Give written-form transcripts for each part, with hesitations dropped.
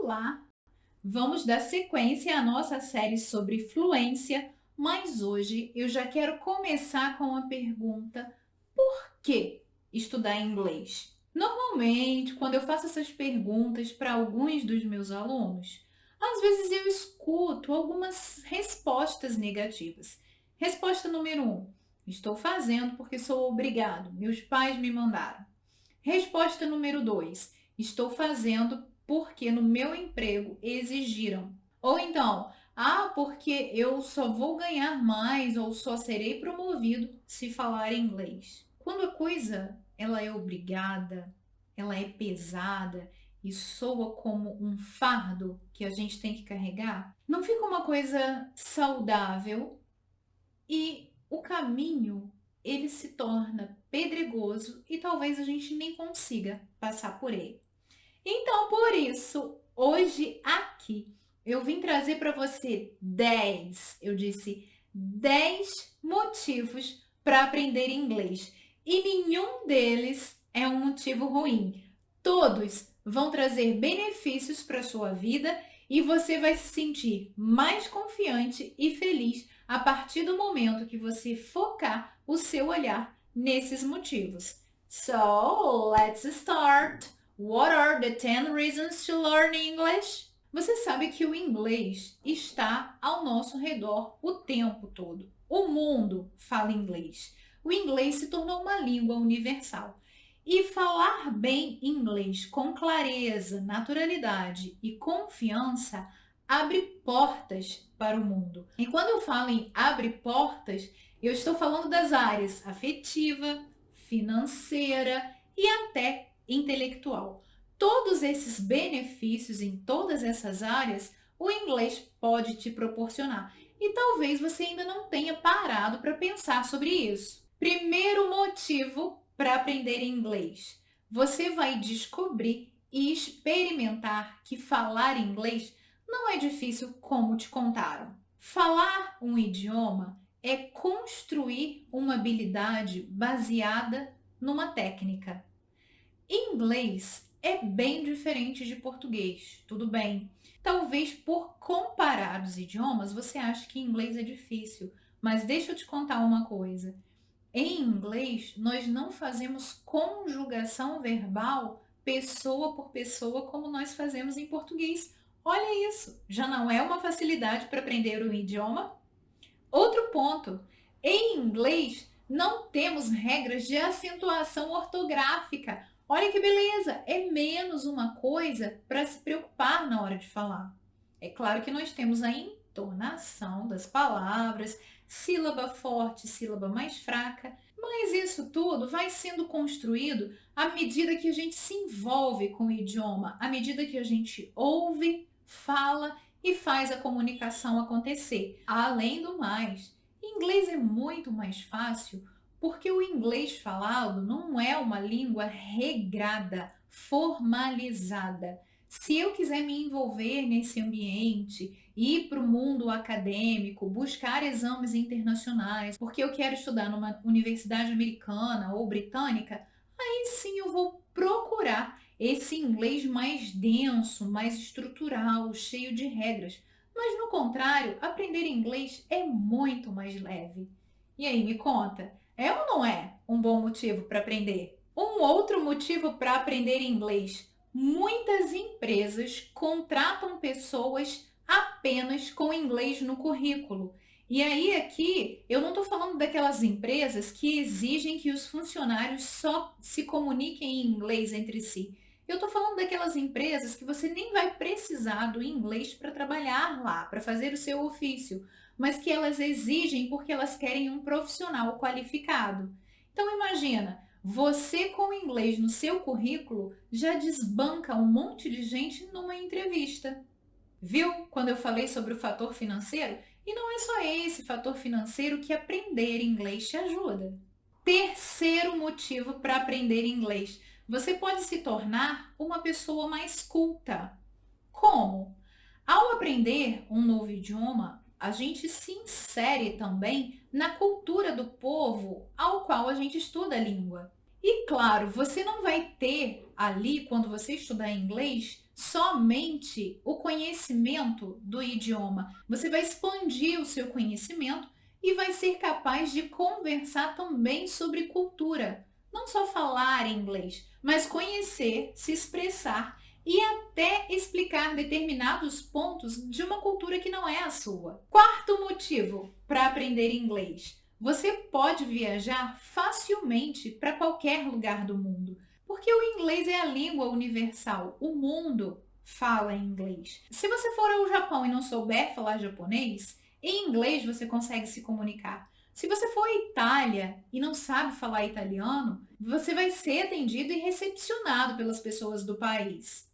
Olá! Vamos dar sequência à nossa série sobre fluência, mas hoje eu já quero começar com uma pergunta: por que estudar inglês? Normalmente, quando eu faço essas perguntas para alguns dos meus alunos, às vezes eu escuto algumas respostas negativas. Resposta número um: estou fazendo porque sou obrigado, meus pais me mandaram. Resposta número 2: estou fazendo porque no meu emprego exigiram. Ou então, porque eu só vou ganhar mais ou só serei promovido se falar inglês. Quando a coisa ela é obrigada, ela é pesada e soa como um fardo que a gente tem que carregar, não fica uma coisa saudável e o caminho ele se torna pedregoso e talvez a gente nem consiga passar por ele. Então, por isso, hoje aqui eu vim trazer para você 10, eu disse 10 motivos para aprender inglês. E nenhum deles é um motivo ruim. Todos vão trazer benefícios para a sua vida e você vai se sentir mais confiante e feliz a partir do momento que você focar o seu olhar nesses motivos. So, let's start! What are the 10 reasons to learn English? Você sabe que o inglês está ao nosso redor o tempo todo. O mundo fala inglês. O inglês se tornou uma língua universal. E falar bem inglês com clareza, naturalidade e confiança abre portas para o mundo. E quando eu falo em abre portas, eu estou falando das áreas afetiva, financeira e até intelectual. Todos esses benefícios em todas essas áreas, o inglês pode te proporcionar. E talvez você ainda não tenha parado para pensar sobre isso. Primeiro motivo para aprender inglês: você vai descobrir e experimentar que falar inglês não é difícil como te contaram. Falar um idioma é construir uma habilidade baseada numa técnica. Inglês é bem diferente de português, tudo bem. Talvez por comparar os idiomas você ache que inglês é difícil, mas deixa eu te contar uma coisa. Em inglês, nós não fazemos conjugação verbal pessoa por pessoa como nós fazemos em português. Olha isso, já não é uma facilidade para aprender um idioma? Outro ponto, em inglês não temos regras de acentuação ortográfica. Olha que beleza, é menos uma coisa para se preocupar na hora de falar. É claro que nós temos a entonação das palavras, sílaba forte, sílaba mais fraca, mas isso tudo vai sendo construído à medida que a gente se envolve com o idioma, à medida que a gente ouve, fala e faz a comunicação acontecer. Além do mais, inglês é muito mais fácil porque o inglês falado não é uma língua regrada, formalizada. Se eu quiser me envolver nesse ambiente, ir para o mundo acadêmico, buscar exames internacionais, porque eu quero estudar numa universidade americana ou britânica, aí sim eu vou procurar esse inglês mais denso, mais estrutural, cheio de regras. Mas no contrário, aprender inglês é muito mais leve. E aí, me conta, é ou não é um bom motivo para aprender? Um outro motivo para aprender inglês: muitas empresas contratam pessoas apenas com inglês no currículo. E aí aqui eu não estou falando daquelas empresas que exigem que os funcionários só se comuniquem em inglês entre si. Eu estou falando daquelas empresas que você nem vai precisar do inglês para trabalhar lá, para fazer o seu ofício, mas que elas exigem porque elas querem um profissional qualificado. Então imagina, você com inglês no seu currículo já desbanca um monte de gente numa entrevista. Viu quando eu falei sobre o fator financeiro? E não é só esse fator financeiro que aprender inglês te ajuda. Terceiro motivo para aprender inglês: você pode se tornar uma pessoa mais culta. Como? Ao aprender um novo idioma, a gente se insere também na cultura do povo ao qual a gente estuda a língua. E claro, você não vai ter ali, quando você estudar inglês, somente o conhecimento do idioma. Você vai expandir o seu conhecimento e vai ser capaz de conversar também sobre cultura. Não só falar inglês, mas conhecer, se expressar e até explicar determinados pontos de uma cultura que não é a sua. Quarto motivo para aprender inglês. Você pode viajar facilmente para qualquer lugar do mundo, porque o inglês é a língua universal. O mundo fala inglês. Se você for ao Japão e não souber falar japonês, em inglês você consegue se comunicar. Se você for à Itália e não sabe falar italiano, você vai ser atendido e recepcionado pelas pessoas do país.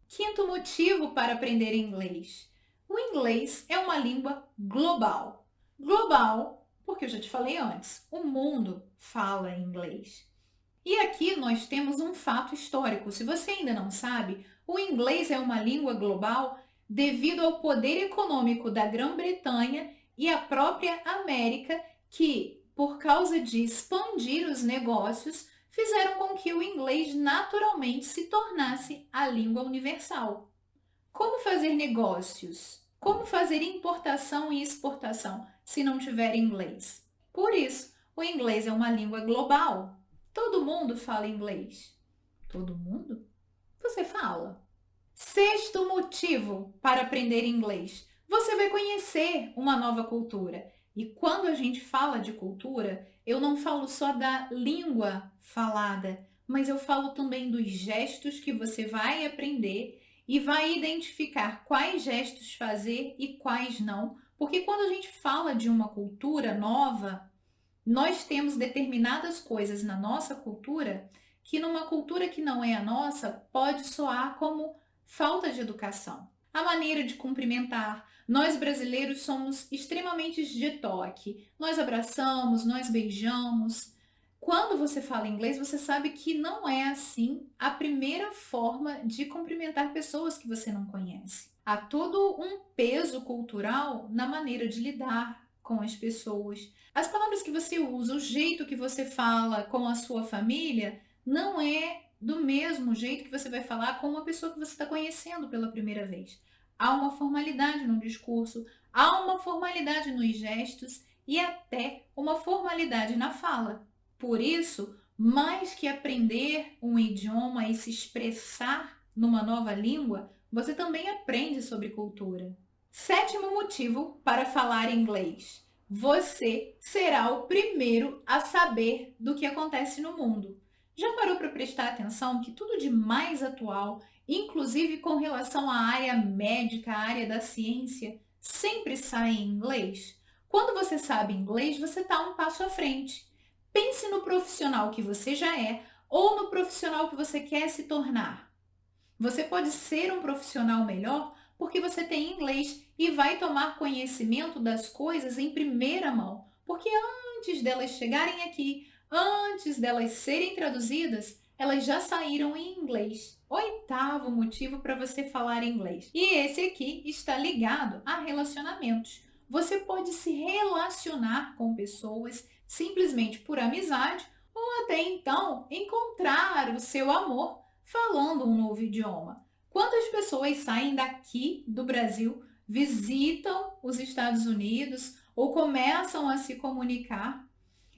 Quinto motivo para aprender inglês. O inglês é uma língua global. Global, porque eu já te falei antes, o mundo fala inglês. E aqui nós temos um fato histórico. Se você ainda não sabe, o inglês é uma língua global devido ao poder econômico da Grã-Bretanha e a própria América, que, por causa de expandir os negócios, fizeram com que o inglês naturalmente se tornasse a língua universal. Como fazer negócios? Como fazer importação e exportação se não tiver inglês? Por isso, o inglês é uma língua global. Todo mundo fala inglês. Todo mundo? Você fala. Sexto motivo para aprender inglês. Você vai conhecer uma nova cultura. E quando a gente fala de cultura, eu não falo só da língua falada, mas eu falo também dos gestos que você vai aprender e vai identificar quais gestos fazer e quais não. Porque quando a gente fala de uma cultura nova, nós temos determinadas coisas na nossa cultura que numa cultura que não é a nossa pode soar como falta de educação. A maneira de cumprimentar. Nós brasileiros somos extremamente de toque. Nós abraçamos, nós beijamos. Quando você fala inglês, você sabe que não é assim a primeira forma de cumprimentar pessoas que você não conhece. Há todo um peso cultural na maneira de lidar com as pessoas. As palavras que você usa, o jeito que você fala com a sua família, não é do mesmo jeito que você vai falar com uma pessoa que você está conhecendo pela primeira vez. Há uma formalidade no discurso, há uma formalidade nos gestos e até uma formalidade na fala. Por isso, mais que aprender um idioma e se expressar numa nova língua, você também aprende sobre cultura. Sétimo motivo para falar inglês. Você será o primeiro a saber do que acontece no mundo. Já parou para prestar atenção que tudo de mais atual, inclusive com relação à área médica, à área da ciência, sempre sai em inglês? Quando você sabe inglês, você está um passo à frente. Pense no profissional que você já é ou no profissional que você quer se tornar. Você pode ser um profissional melhor porque você tem inglês e vai tomar conhecimento das coisas em primeira mão, porque antes delas chegarem aqui, antes delas serem traduzidas, elas já saíram em inglês. Oitavo motivo para você falar inglês. E esse aqui está ligado a relacionamentos. Você pode se relacionar com pessoas simplesmente por amizade ou até então encontrar o seu amor falando um novo idioma. Quando as pessoas saem daqui do Brasil, visitam os Estados Unidos ou começam a se comunicar,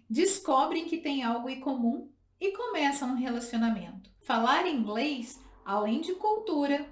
descobrem que tem algo em comum e começam um relacionamento. Falar inglês, além de cultura,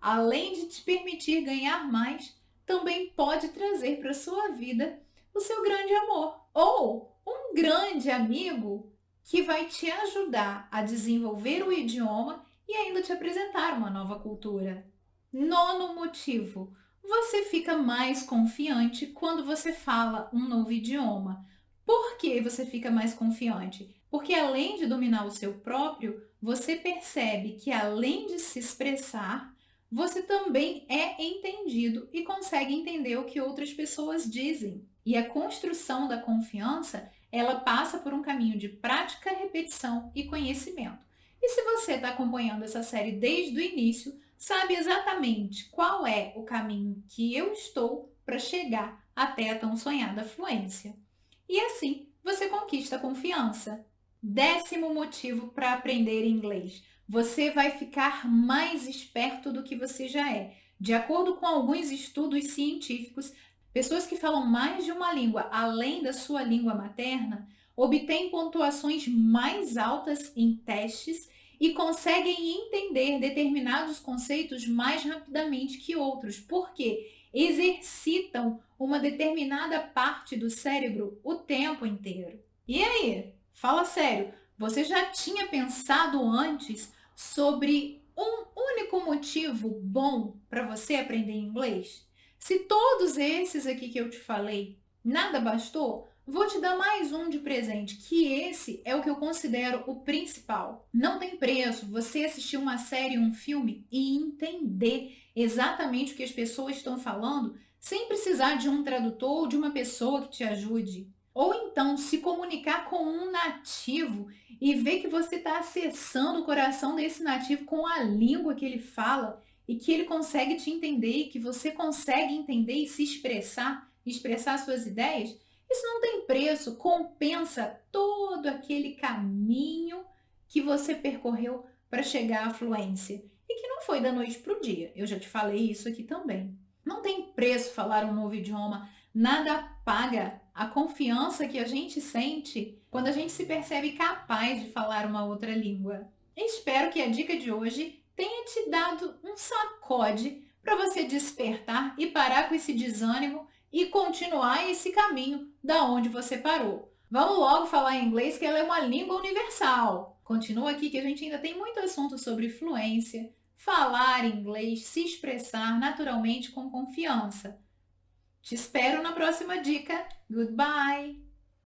além de te permitir ganhar mais, também pode trazer para a sua vida o seu grande amor ou um grande amigo que vai te ajudar a desenvolver o idioma e ainda te apresentar uma nova cultura. Nono motivo, você fica mais confiante quando você fala um novo idioma. Por que você fica mais confiante? Porque além de dominar o seu próprio, você percebe que além de se expressar, você também é entendido e consegue entender o que outras pessoas dizem. E a construção da confiança, ela passa por um caminho de prática, repetição e conhecimento. E se você está acompanhando essa série desde o início, sabe exatamente qual é o caminho que eu estou para chegar até a tão sonhada fluência. E assim, você conquista a confiança. Décimo motivo para aprender inglês. você vai ficar mais esperto do que você já é. De acordo com alguns estudos científicos, pessoas que falam mais de uma língua além da sua língua materna obtêm pontuações mais altas em testes e conseguem entender determinados conceitos mais rapidamente que outros, porque exercitam uma determinada parte do cérebro o tempo inteiro. E aí? Fala sério, você já tinha pensado antes sobre um único motivo bom para você aprender inglês? Se todos esses aqui que eu te falei nada bastou, vou te dar mais um de presente, que esse é o que eu considero o principal. Não tem preço você assistir uma série, um filme e entender exatamente o que as pessoas estão falando sem precisar de um tradutor ou de uma pessoa que te ajude. Ou então se comunicar com um nativo e ver que você está acessando o coração desse nativo com a língua que ele fala e que ele consegue te entender e que você consegue entender e se expressar, expressar suas ideias, isso não tem preço, compensa todo aquele caminho que você percorreu para chegar à fluência. E que não foi da noite para o dia, eu já te falei isso aqui também. Não tem preço falar um novo idioma, nada paga a confiança que a gente sente quando a gente se percebe capaz de falar uma outra língua. Espero que a dica de hoje tenha te dado um sacode para você despertar e parar com esse desânimo e continuar esse caminho da onde você parou. Vamos logo falar em inglês, que ela é uma língua universal. Continua aqui que a gente ainda tem muito assunto sobre fluência, falar inglês, se expressar naturalmente com confiança. Te espero na próxima dica. Goodbye!